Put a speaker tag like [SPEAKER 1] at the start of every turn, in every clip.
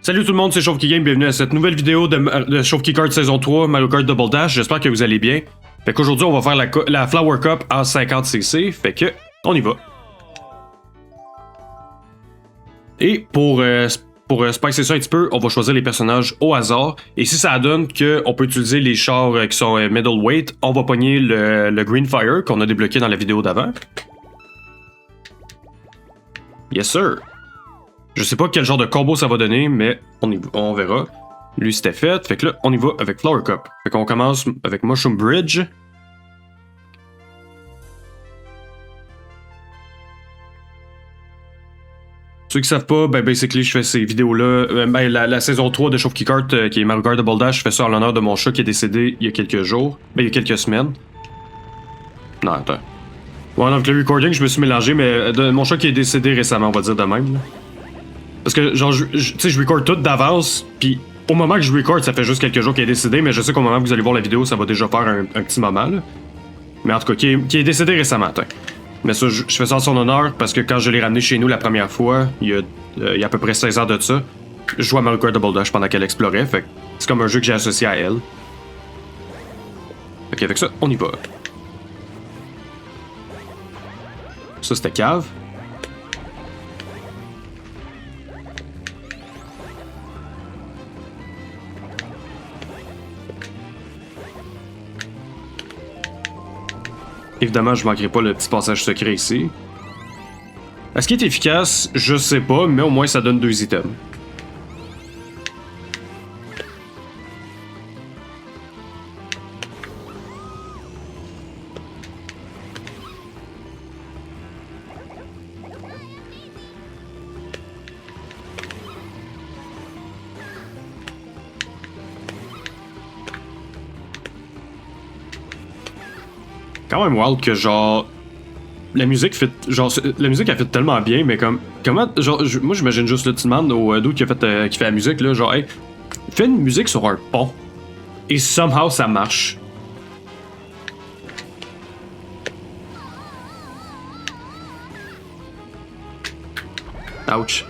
[SPEAKER 1] Salut tout le monde, c'est Chauve-Qui Game, bienvenue à cette nouvelle vidéo de Chauve-Qui Kart saison 3, Mario Kart Double Dash, j'espère que vous allez bien. Fait qu'aujourd'hui on va faire la Flower Cup à 50cc, fait que, on y va. Et pour spicer ça un petit peu, on va choisir les personnages au hasard, et si ça donne qu'on peut utiliser les chars qui sont middleweight, on va pogner le Green Fire qu'on a débloqué dans la vidéo d'avant. Yes sir! Je sais pas quel genre de combo ça va donner, mais on verra. Lui, c'était fait. Fait que là, on y va avec Flower Cup. Fait qu'on commence avec Mushroom Bridge. Ceux qui savent pas, ben basically, je fais ces vidéos-là. La saison 3 de Chauve-Qui Kart, qui est Mario Kart Double Dash, je fais ça en l'honneur de mon chat qui est décédé il y a quelques jours. Ben, il y a quelques semaines. Non, attends. Ouais, avec le recording, je me suis mélangé, mais mon chat qui est décédé récemment, on va dire de même, là. Parce que, genre, tu sais, je record tout d'avance, puis au moment que je record, ça fait juste quelques jours qu'il est décédé, mais je sais qu'au moment que vous allez voir la vidéo, ça va déjà faire un petit moment, là. Mais en tout cas, qui est décédé récemment, attends. Mais ça, je fais ça en son honneur, parce que quand je l'ai ramené chez nous la première fois, il y a à peu près 16 ans de ça, je jouais à Mario Kart Double Dash pendant qu'elle explorait, fait que c'est comme un jeu que j'ai associé à elle. Ok, avec ça, on y va. Ça, c'était cave. Évidemment, je manquerai pas le petit passage secret ici. Est-ce qu'il est efficace? Je sais pas, mais au moins ça donne 2 items. Quand même wild que genre la musique fait a fait tellement bien, mais comment genre moi j'imagine juste le petit man au dude qui fait la musique là, genre hey, fait une musique sur un pont et somehow ça marche. Ouch.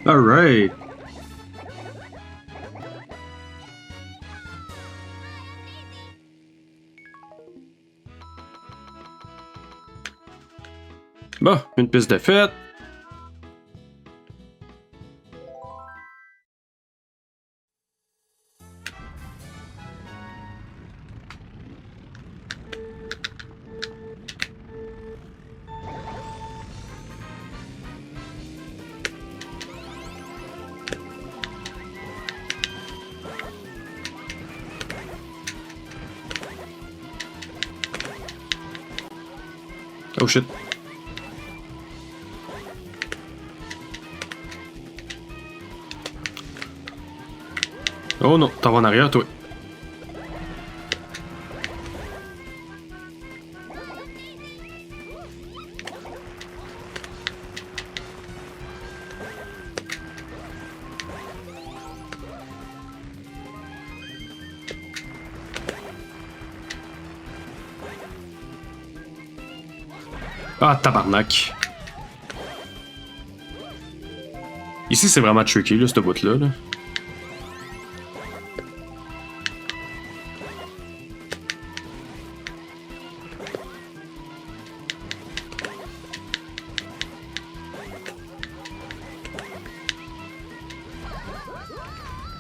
[SPEAKER 1] Alright. Bon, une piste de fête. Oh shit. Oh non, t'en vas en arrière, toi. Ah, tabarnak. Ici, c'est vraiment tricky, là, ce bout-là. Là.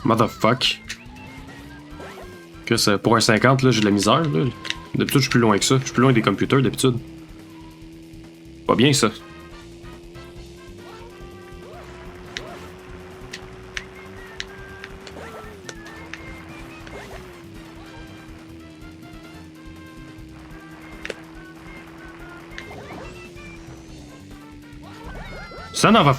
[SPEAKER 1] Motherfuck. Que pour un 50, là, j'ai de la misère. Là. D'habitude, je suis plus loin que ça. Je suis plus loin des computers, d'habitude. Pas bien, ça. Ça n'en va.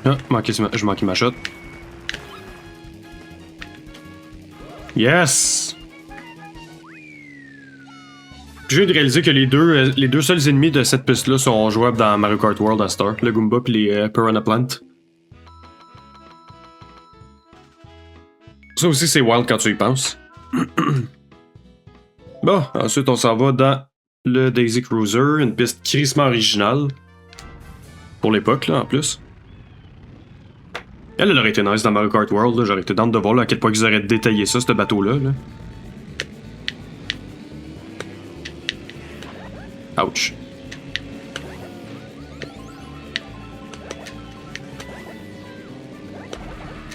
[SPEAKER 1] Ah, je manquais ma shot. Yes! Je viens de réaliser que les deux seuls ennemis de cette piste-là sont jouables dans Mario Kart World à Star, le Goomba et les Piranha Plant. Ça aussi, c'est wild quand tu y penses. Bon, ensuite, on s'en va dans le Daisy Cruiser, une piste crissement originale. Pour l'époque, là, en plus. Elle aurait été nice dans Mario Kart World, j'aurais été down de voir là, à quel point ils auraient détaillé ça, ce bateau-là. Là. Ouch.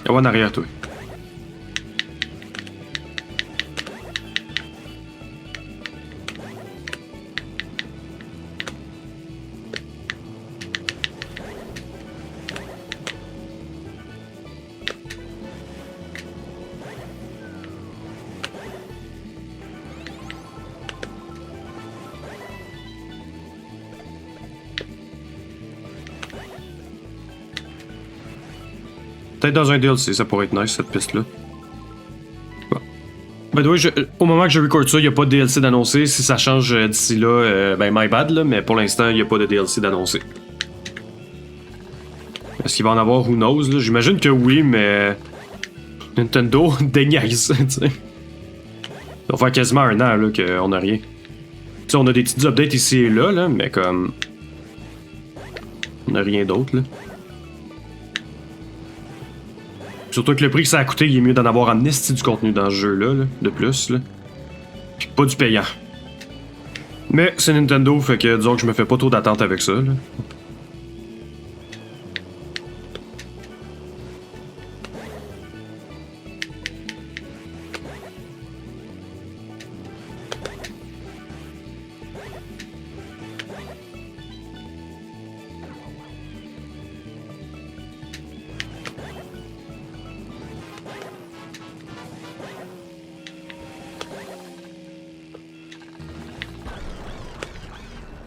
[SPEAKER 1] On va en arrière, toi. Peut-être dans un DLC, ça pourrait être nice, cette piste-là. Bon. Ben oui, au moment que je record ça, il n'y a pas de DLC d'annoncer. Si ça change d'ici là, ben my bad, là, mais pour l'instant, il n'y a pas de DLC d'annoncer. Est-ce qu'il va en avoir, who knows? J'imagine que oui, mais... Nintendo déniaise, tu sais. Ça va faire quasiment un an là, qu'on n'a rien. Tu sais, on a des petites updates ici et là, mais comme... On n'a rien d'autre, là. Surtout que le prix que ça a coûté, il est mieux d'en avoir en esti du contenu dans ce jeu-là, là, de plus, là. Puis pas du payant. Mais c'est Nintendo, fait que disons que je me fais pas trop d'attente avec ça, là.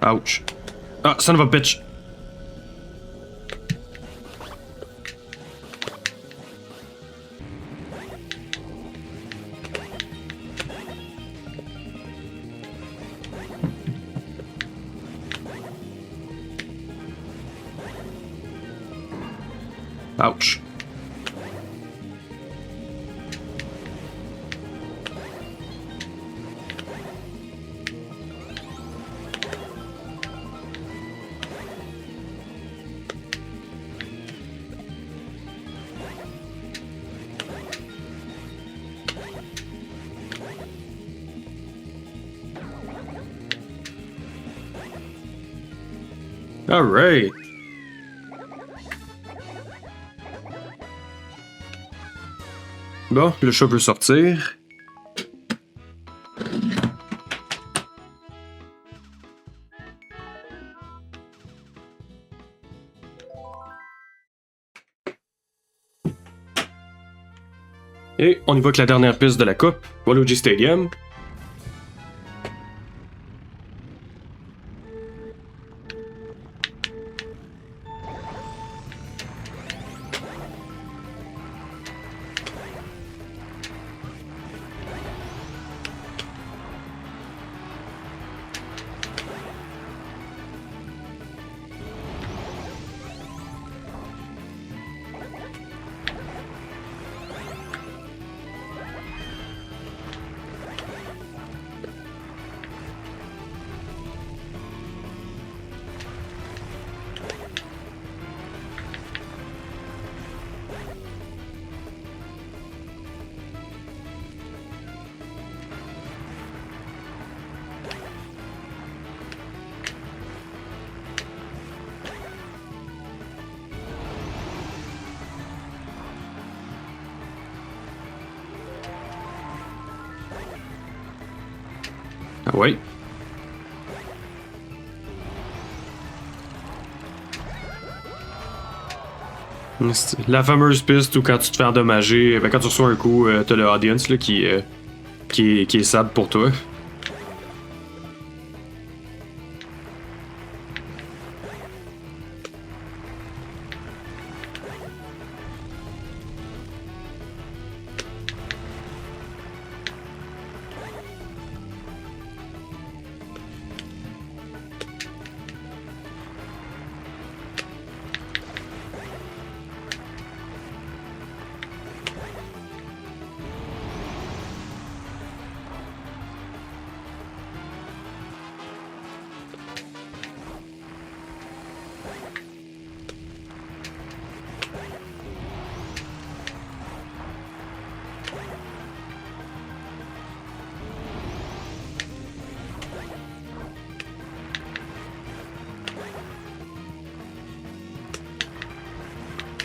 [SPEAKER 1] Ouch. Ah, son of a bitch. Ouch. Alright. Bon, le chat veut sortir. Et on y va avec la dernière piste de la coupe, Waluigi Stadium. Oui. La fameuse piste où quand tu te fais endommager, ben quand tu reçois un coup, t'as le audience là, qui est sad pour toi.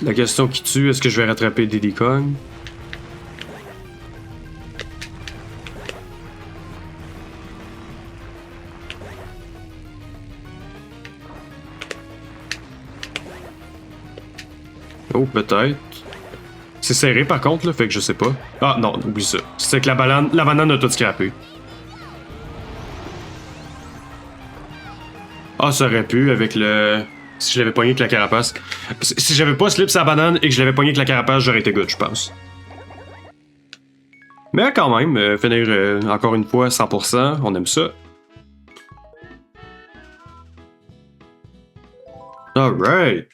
[SPEAKER 1] La question qui tue, est-ce que je vais rattraper Diddy Kong? Oh, peut-être. C'est serré par contre, là, fait que je sais pas. Ah non, oublie ça. C'est que la banane a tout scrappé. Ah, ça aurait pu avec le... Si je l'avais pogné avec la carapace. Si j'avais pas slip sa banane et que je l'avais pogné avec la carapace, j'aurais été good, je pense. Mais quand même, finir encore une fois 100%, on aime ça. Alright.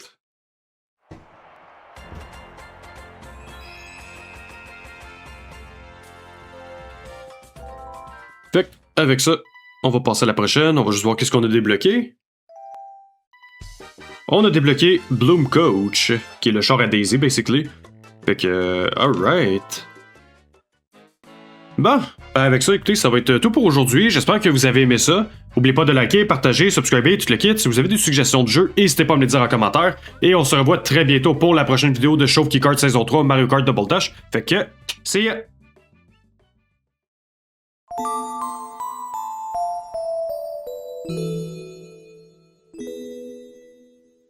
[SPEAKER 1] Fait avec ça, on va passer à la prochaine. On va juste voir qu'est-ce qu'on a débloqué. On a débloqué Bloom Coach, qui est le char à Daisy, basically. Fait que, alright. Bon, avec ça, écoutez, ça va être tout pour aujourd'hui. J'espère que vous avez aimé ça. N'oubliez pas de liker, partager, subscriber, tout le kit. Si vous avez des suggestions de jeux, n'hésitez pas à me les dire en commentaire. Et on se revoit très bientôt pour la prochaine vidéo de Chauve qui Kart saison 3 Mario Kart Double Dash. Fait que, see ya!